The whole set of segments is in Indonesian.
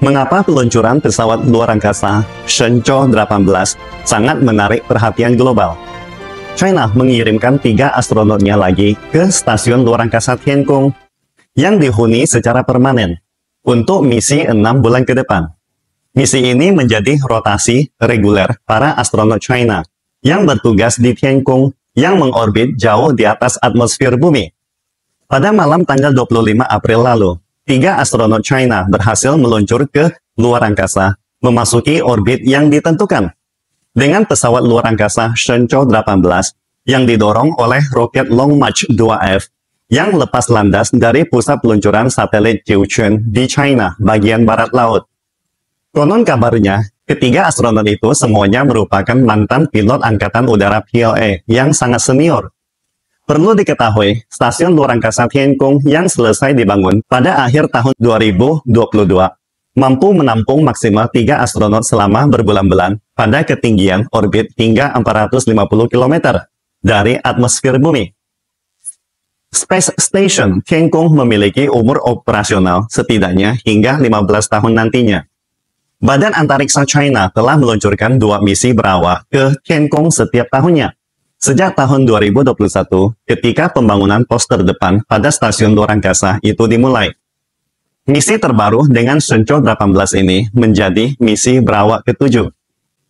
Mengapa peluncuran pesawat luar angkasa Shenzhou 18 sangat menarik perhatian global? China mengirimkan 3 astronotnya lagi ke stasiun luar angkasa Tiangong yang dihuni secara permanen untuk misi 6 bulan ke depan. Misi ini menjadi rotasi reguler para astronot China yang bertugas di Tiangong yang mengorbit jauh di atas atmosfer bumi. Pada malam tanggal 25 April lalu, 3 astronot China berhasil meluncur ke luar angkasa, memasuki orbit yang ditentukan. Dengan pesawat luar angkasa Shenzhou 18 yang didorong oleh roket Long March 2F yang lepas landas dari pusat peluncuran satelit Jiuquan di China bagian barat laut. Konon kabarnya, ketiga astronot itu semuanya merupakan mantan pilot Angkatan Udara PLA yang sangat senior. Perlu diketahui, stasiun luar angkasa Tiangong yang selesai dibangun pada akhir tahun 2022 mampu menampung maksimal 3 astronot selama berbulan-bulan pada ketinggian orbit hingga 450 km dari atmosfer bumi. Space Station Tiangong memiliki umur operasional setidaknya hingga 15 tahun nantinya. Badan Antariksa China telah meluncurkan 2 misi berawak ke Tiangong setiap tahunnya. Sejak tahun 2021, ketika pembangunan pos terdepan pada stasiun luar angkasa itu dimulai. Misi terbaru dengan Shenzhou 18 ini menjadi misi berawak ke-7.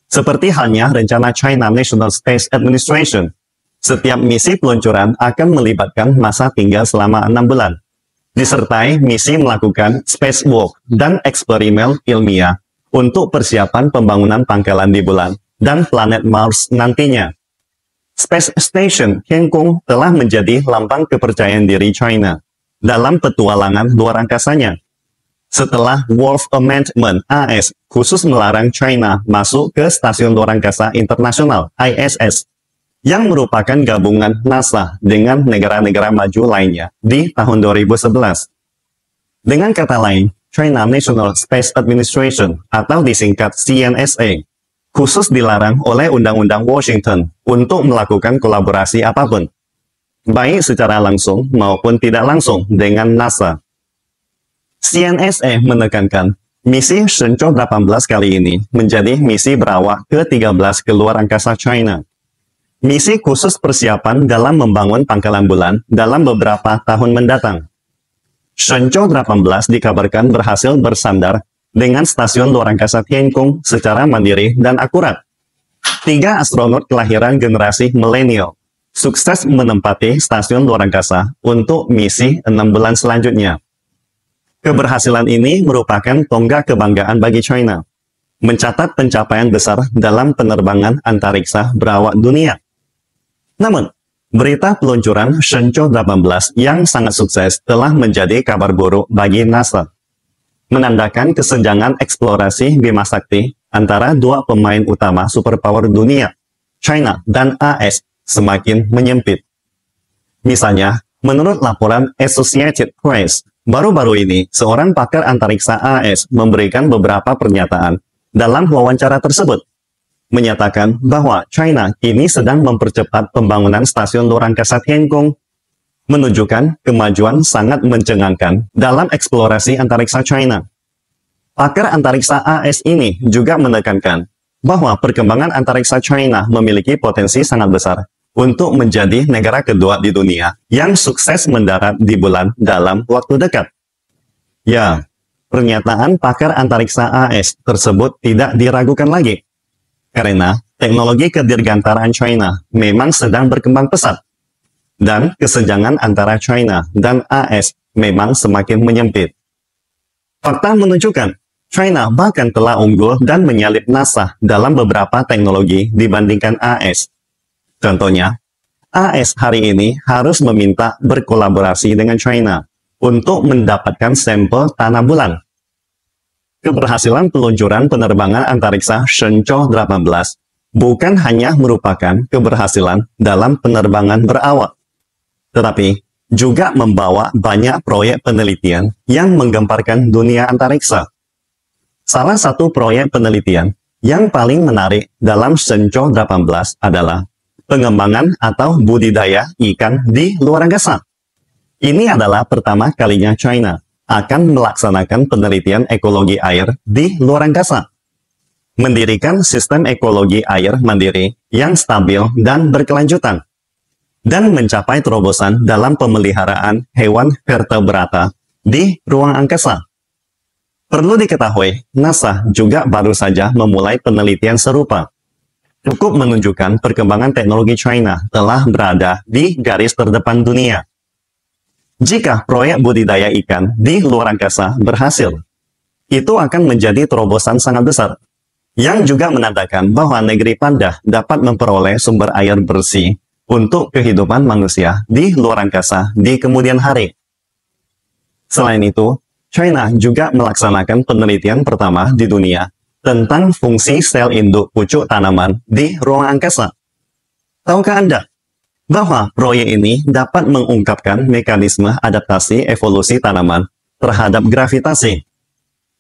Seperti halnya rencana China National Space Administration, setiap misi peluncuran akan melibatkan masa tinggal selama 6 bulan, disertai misi melakukan spacewalk dan eksperimen ilmiah untuk persiapan pembangunan pangkalan di bulan dan planet Mars nantinya. Space Station Tiangong telah menjadi lambang kepercayaan diri China dalam petualangan luar angkasanya. Setelah Wolf Amendment AS khusus melarang China masuk ke Stasiun Luar Angkasa Internasional ISS, yang merupakan gabungan NASA dengan negara-negara maju lainnya di tahun 2011. Dengan kata lain, China National Space Administration atau disingkat CNSA khusus dilarang oleh Undang-Undang Washington untuk melakukan kolaborasi apapun, baik secara langsung maupun tidak langsung dengan NASA. CNSA menekankan, misi Shenzhou 18 kali ini menjadi misi berawak ke-13 ke luar angkasa China. Misi khusus persiapan dalam membangun pangkalan bulan dalam beberapa tahun mendatang. Shenzhou 18 dikabarkan berhasil bersandar dengan stasiun luar angkasa Tiangong secara mandiri dan akurat. 3 astronot kelahiran generasi milenial sukses menempati stasiun luar angkasa untuk misi 6 bulan selanjutnya. Keberhasilan ini merupakan tonggak kebanggaan bagi China, mencatat pencapaian besar dalam penerbangan antariksa berawak dunia. Namun, berita peluncuran Shenzhou 18 yang sangat sukses telah menjadi kabar buruk bagi NASA, menandakan kesenjangan eksplorasi Bima Sakti antara 2 pemain utama superpower dunia, China dan AS, semakin menyempit. Misalnya, menurut laporan Associated Press, baru-baru ini seorang pakar antariksa AS memberikan beberapa pernyataan dalam wawancara tersebut, menyatakan bahwa China kini sedang mempercepat pembangunan stasiun luar angkasa Tiangong, menunjukkan kemajuan sangat mencengangkan dalam eksplorasi antariksa China. Pakar antariksa AS ini juga menekankan bahwa perkembangan antariksa China memiliki potensi sangat besar untuk menjadi negara kedua di dunia yang sukses mendarat di bulan dalam waktu dekat. Ya, pernyataan pakar antariksa AS tersebut tidak diragukan lagi, karena teknologi kedirgantaraan China memang sedang berkembang pesat, dan kesenjangan antara China dan AS memang semakin menyempit. Fakta menunjukkan, China bahkan telah unggul dan menyalip NASA dalam beberapa teknologi dibandingkan AS. Contohnya, AS hari ini harus meminta berkolaborasi dengan China untuk mendapatkan sampel tanah bulan. Keberhasilan peluncuran penerbangan antariksa Shenzhou 18 bukan hanya merupakan keberhasilan dalam penerbangan berawak, tetapi juga membawa banyak proyek penelitian yang menggemparkan dunia antariksa. Salah satu proyek penelitian yang paling menarik dalam Shenzhou 18 adalah pengembangan atau budidaya ikan di luar angkasa. Ini adalah pertama kalinya China akan melaksanakan penelitian ekologi air di luar angkasa, mendirikan sistem ekologi air mandiri yang stabil dan berkelanjutan, dan mencapai terobosan dalam pemeliharaan hewan vertebrata di ruang angkasa. Perlu diketahui, NASA juga baru saja memulai penelitian serupa. Cukup menunjukkan perkembangan teknologi China telah berada di garis terdepan dunia. Jika proyek budidaya ikan di luar angkasa berhasil, itu akan menjadi terobosan sangat besar, yang juga menandakan bahwa negeri Panda dapat memperoleh sumber air bersih untuk kehidupan manusia di luar angkasa di kemudian hari. Selain itu, China juga melaksanakan penelitian pertama di dunia tentang fungsi sel induk pucuk tanaman di ruang angkasa. Tahukah Anda bahwa proyek ini dapat mengungkapkan mekanisme adaptasi evolusi tanaman terhadap gravitasi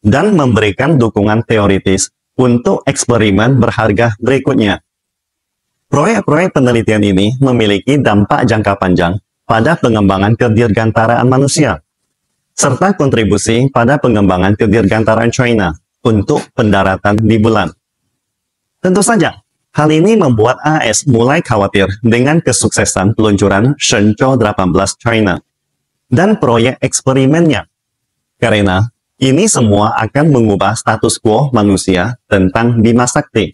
dan memberikan dukungan teoritis untuk eksperimen berharga berikutnya? Proyek-proyek penelitian ini memiliki dampak jangka panjang pada pengembangan kedirgantaraan manusia, serta kontribusi pada pengembangan kedirgantaraan China untuk pendaratan di bulan. Tentu saja, hal ini membuat AS mulai khawatir dengan kesuksesan peluncuran Shenzhou 18 China dan proyek eksperimennya, karena ini semua akan mengubah status quo manusia tentang Bima Sakti.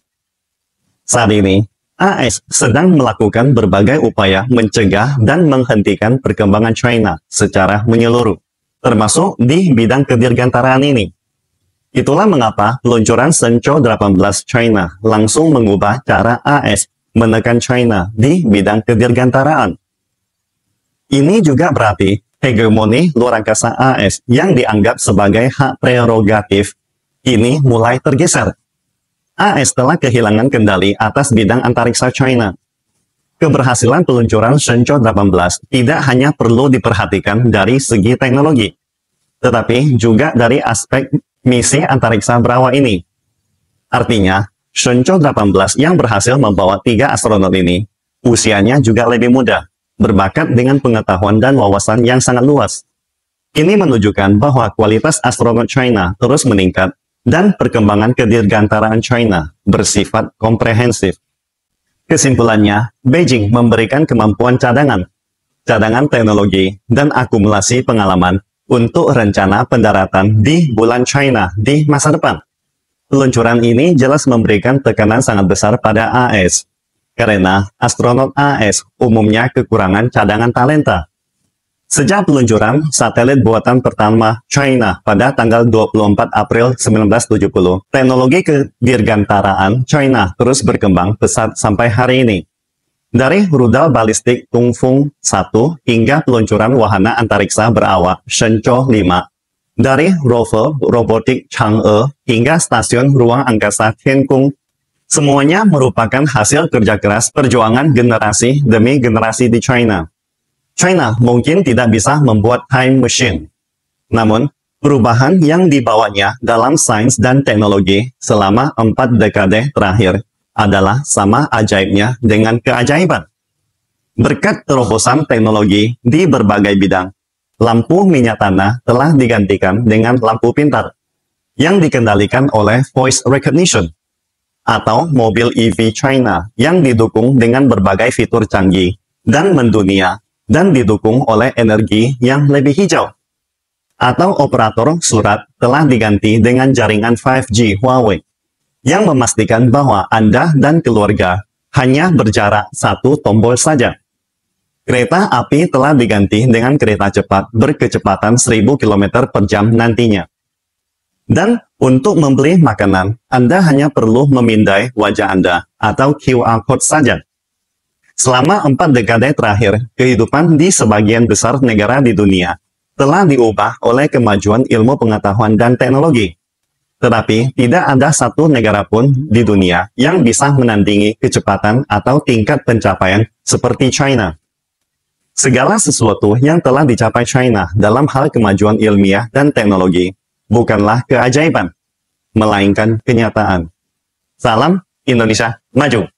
Saat ini, AS sedang melakukan berbagai upaya mencegah dan menghentikan perkembangan China secara menyeluruh, termasuk di bidang kedirgantaraan ini. Itulah mengapa peluncuran Shenzhou 18 China langsung mengubah cara AS menekan China di bidang kedirgantaraan. Ini juga berarti hegemoni luar angkasa AS yang dianggap sebagai hak prerogatif ini mulai tergeser. AS telah kehilangan kendali atas bidang antariksa China. Keberhasilan peluncuran Shenzhou 18 tidak hanya perlu diperhatikan dari segi teknologi, tetapi juga dari aspek misi antariksa berawak ini. Artinya, Shenzhou 18 yang berhasil membawa 3 astronot ini, usianya juga lebih muda, berbakat dengan pengetahuan dan wawasan yang sangat luas. Ini menunjukkan bahwa kualitas astronot China terus meningkat, dan perkembangan kedirgantaraan China bersifat komprehensif. Kesimpulannya, Beijing memberikan kemampuan cadangan teknologi, dan akumulasi pengalaman untuk rencana pendaratan di bulan China di masa depan. Peluncuran ini jelas memberikan tekanan sangat besar pada AS, karena astronot AS umumnya kekurangan cadangan talenta. Sejak peluncuran satelit buatan pertama China pada tanggal 24 April 1970, teknologi kedirgantaraan China terus berkembang pesat sampai hari ini. Dari rudal balistik Tungfung 1 hingga peluncuran wahana antariksa berawak Shenzhou 5, dari rover robotik Chang'e hingga stasiun ruang angkasa Tiangong, semuanya merupakan hasil kerja keras perjuangan generasi demi generasi di China. China mungkin tidak bisa membuat time machine, namun perubahan yang dibawanya dalam sains dan teknologi selama 4 dekade terakhir adalah sama ajaibnya dengan keajaiban. Berkat terobosan teknologi di berbagai bidang, lampu minyak tanah telah digantikan dengan lampu pintar yang dikendalikan oleh voice recognition, atau mobil EV China yang didukung dengan berbagai fitur canggih dan mendunia, dan didukung oleh energi yang lebih hijau. Atau operator surat telah diganti dengan jaringan 5G Huawei, yang memastikan bahwa Anda dan keluarga hanya berjarak 1 tombol saja. Kereta api telah diganti dengan kereta cepat berkecepatan 1000 km per jam nantinya. Dan untuk membeli makanan, Anda hanya perlu memindai wajah Anda atau QR Code saja. Selama 4 dekade terakhir, kehidupan di sebagian besar negara di dunia telah diubah oleh kemajuan ilmu pengetahuan dan teknologi. Tetapi, tidak ada satu negara pun di dunia yang bisa menandingi kecepatan atau tingkat pencapaian seperti China. Segala sesuatu yang telah dicapai China dalam hal kemajuan ilmiah dan teknologi bukanlah keajaiban, melainkan kenyataan. Salam Indonesia Maju!